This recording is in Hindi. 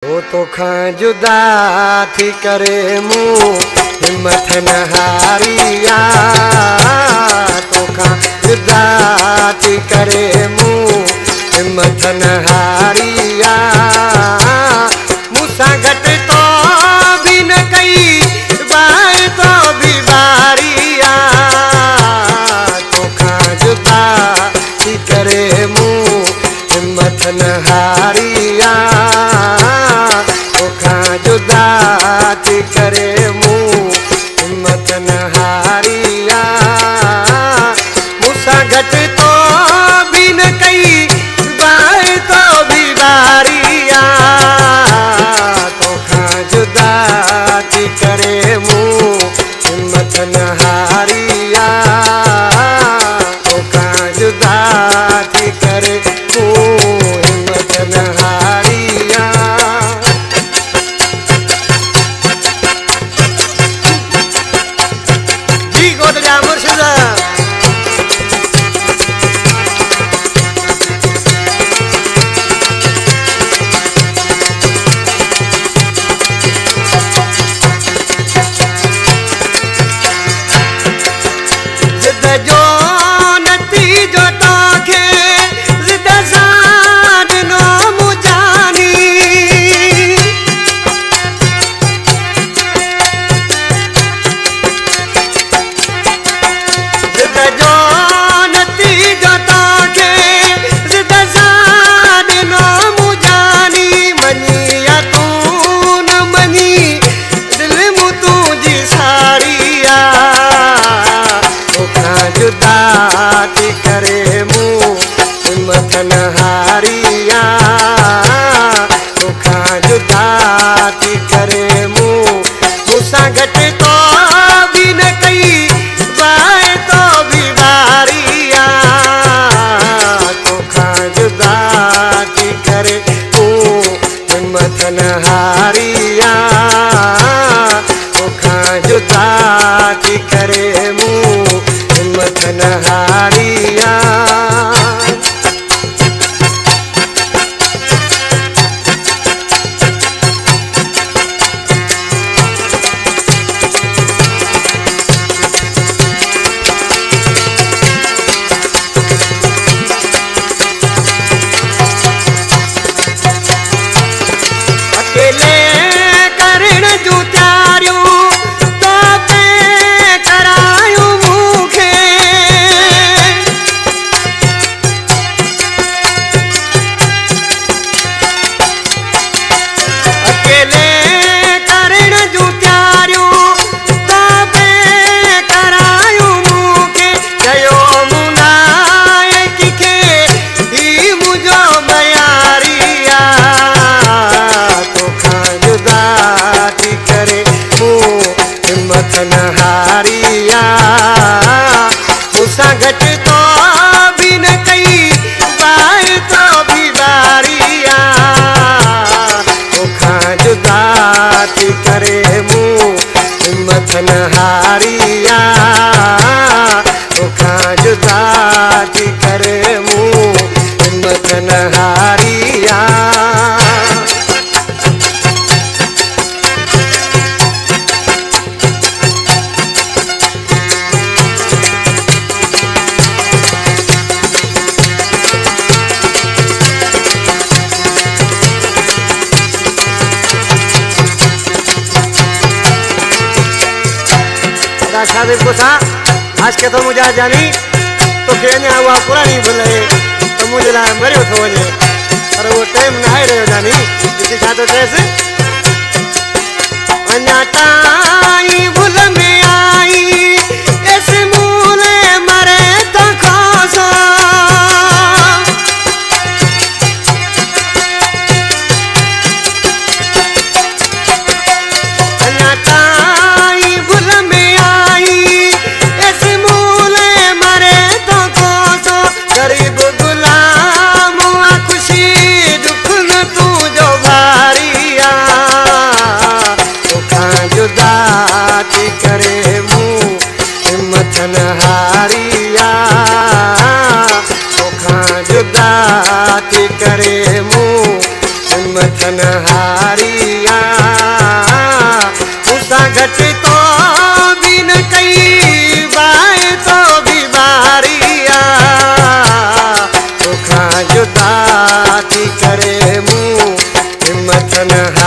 वो तो खां जुदा थी करे मूं हिम्मत न हारिया। तो खां जुदा थी करे मूं हिम्मत न हारिया। मूंसां घटि तो भी न कई बाए तो भी बारिया। तो खां जुदा थी करे मूं हिम्मत न हारिया। जुदा थी करे मूं हिम्मत न हारिया। मूंसां घटि तो भी न कई बाए तो भी बारिया। तोखां जुदा थी करे मूं हिम्मत न हारिया। तोखां जुदा थी करे मूं हिम्मत न हारिया। जुदा थी करे मूं हिम्मत न हारिया। तोखां जुदा थी करे मूं मूंसां घटि तो भी न कई बाए तो भी बारिया। तोखां जुदा थी करे मूं हिम्मत न हारिया। तोखां जुदा थी करे मूं हिम्मत न हारिया। अकेले करण जूं तैयारियूं तो पे करायूं मूंखे। अकेले करण जूं तैयारियूं तो पे करायूं मूंखे। चयो मुनाइक खे ही मुंहिंजो बयारिया। तोखां जुदा थी करे मूं हिम्मत न हारिया। मूंसां घटि तो भी न कई बाए तो भी बारिया। तोखां जुदा थी करे मूं हिम्मत न हारिया। तोखां जुदा थी करे मूं हिम्मत न हारिया। शादी को सा आज के तो मुझे जानी तो कहने हुआ पुरानी भूले तो मुझे ला मरियो थो वने पर वो टाइम ना आए रहो जानी किसी खातो कैसे अन्याताई भूल में आई ऐसे मूले मरे तो खासा। अन्याताई भूल में आई ऐसे मूले मरे तो खासा। गरीब गुलाम खुशी दुख न तू जो भारिया। थी करे मूं हिम्मत न